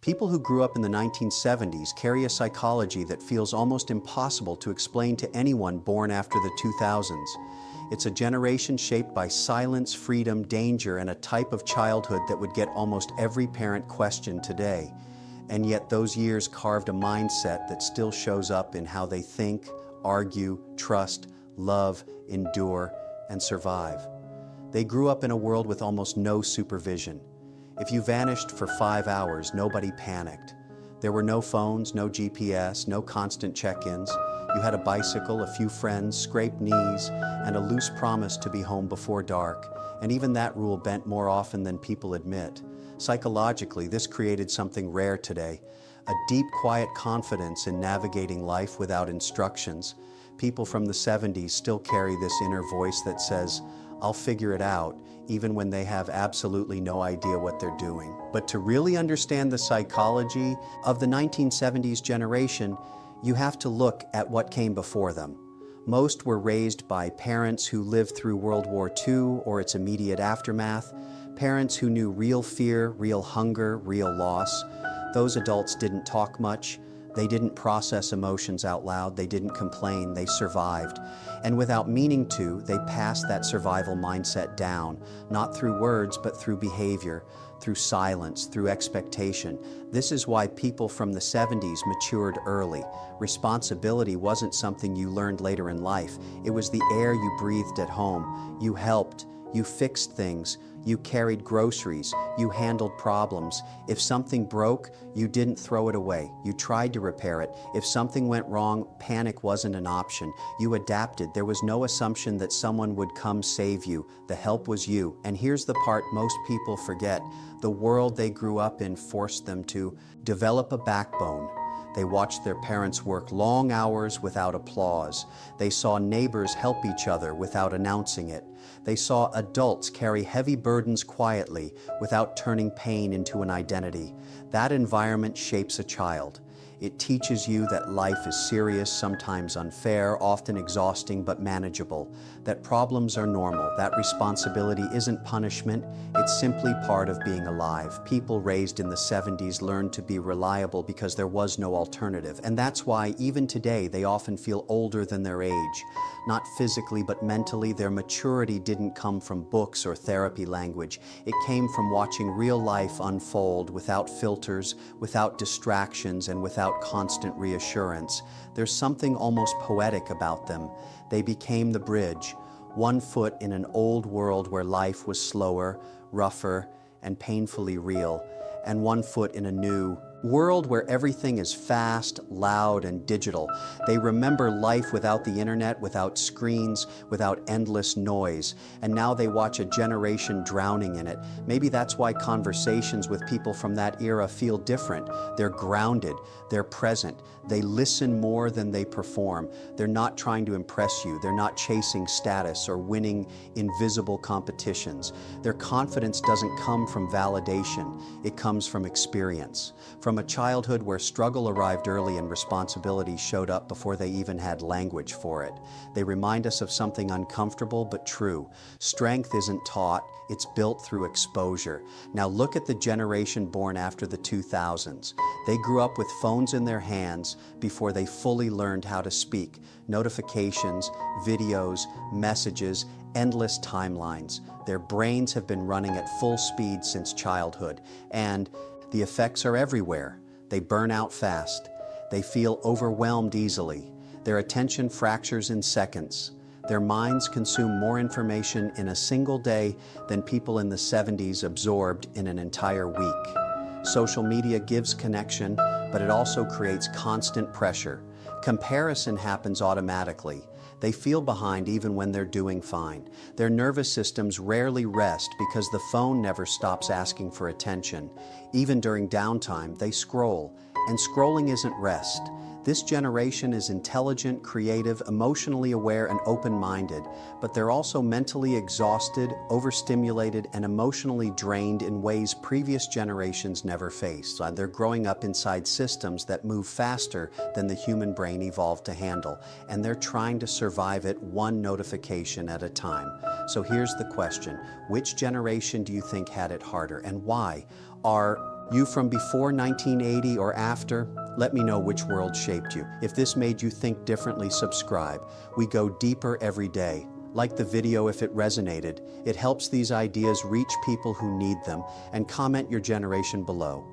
People who grew up in the 1970s carry a psychology that feels almost impossible to explain to anyone born after the 2000s. It's a generation shaped by silence, freedom, danger, and a type of childhood that would get almost every parent questioned today. And yet those years carved a mindset that still shows up in how they think, argue, trust, love, endure, and survive. They grew up in a world with almost no supervision. If you vanished for 5 hours, nobody panicked. There were no phones, no GPS, no constant check-ins. You had a bicycle, a few friends, scraped knees, and a loose promise to be home before dark. And even that rule bent more often than people admit. Psychologically, this created something rare today, a deep, quiet confidence in navigating life without instructions. People from the 70s still carry this inner voice that says, "I'll figure it out," even when they have absolutely no idea what they're doing. But to really understand the psychology of the 1970s generation, you have to look at what came before them. Most were raised by parents who lived through World War II or its immediate aftermath, parents who knew real fear, real hunger, real loss. Those adults didn't talk much. They didn't process emotions out loud. They didn't complain. They survived. And without meaning to, they passed that survival mindset down, not through words, but through behavior, through silence, through expectation. This is why people from the 70s matured early. Responsibility wasn't something you learned later in life. It was the air you breathed at home. You helped. You fixed things. You carried groceries. You handled problems. If something broke, you didn't throw it away. You tried to repair it. If something went wrong, panic wasn't an option. You adapted. There was no assumption that someone would come save you. The help was you. And here's the part most people forget. The world they grew up in forced them to develop a backbone. They watched their parents work long hours without applause. They saw neighbors help each other without announcing it. They saw adults carry heavy burdens quietly without turning pain into an identity. That environment shapes a child. It teaches you that life is serious, sometimes unfair, often exhausting, but manageable. That problems are normal. That responsibility isn't punishment. It's simply part of being alive. People raised in the 70s learned to be reliable because there was no alternative. And that's why, even today, they often feel older than their age. Not physically, but mentally, their maturity didn't come from books or therapy language. It came from watching real life unfold without filters, without distractions, and without constant reassurance. There's something almost poetic about them. They became the bridge, one foot in an old world where life was slower, rougher, and painfully real, and one foot in a new world where everything is fast, loud, and digital. They remember life without the internet, without screens, without endless noise. And now they watch a generation drowning in it. Maybe that's why conversations with people from that era feel different. They're grounded, they're present, they listen more than they perform. They're not trying to impress you. They're not chasing status or winning invisible competitions. Their confidence doesn't come from validation. It comes from experience. From a childhood where struggle arrived early and responsibility showed up before they even had language for it. They remind us of something uncomfortable but true. Strength isn't taught, it's built through exposure. Now look at the generation born after the 2000s. They grew up with phones in their hands before they fully learned how to speak. Notifications, videos, messages, endless timelines. Their brains have been running at full speed since childhood, and the effects are everywhere. They burn out fast. They feel overwhelmed easily. Their attention fractures in seconds. Their minds consume more information in a single day than people in the 70s absorbed in an entire week. Social media gives connection, but it also creates constant pressure. Comparison happens automatically. They feel behind even when they're doing fine. Their nervous systems rarely rest because the phone never stops asking for attention. Even during downtime, they scroll, and scrolling isn't rest. This generation is intelligent, creative, emotionally aware, and open-minded, but they're also mentally exhausted, overstimulated, and emotionally drained in ways previous generations never faced. They're growing up inside systems that move faster than the human brain evolved to handle, and they're trying to survive it one notification at a time. So here's the question: which generation do you think had it harder, and why? Are You from before 1980 or after? Let me know which world shaped you. If this made you think differently, subscribe. We go deeper every day. Like the video if it resonated. It helps these ideas reach people who need them, and comment your generation below.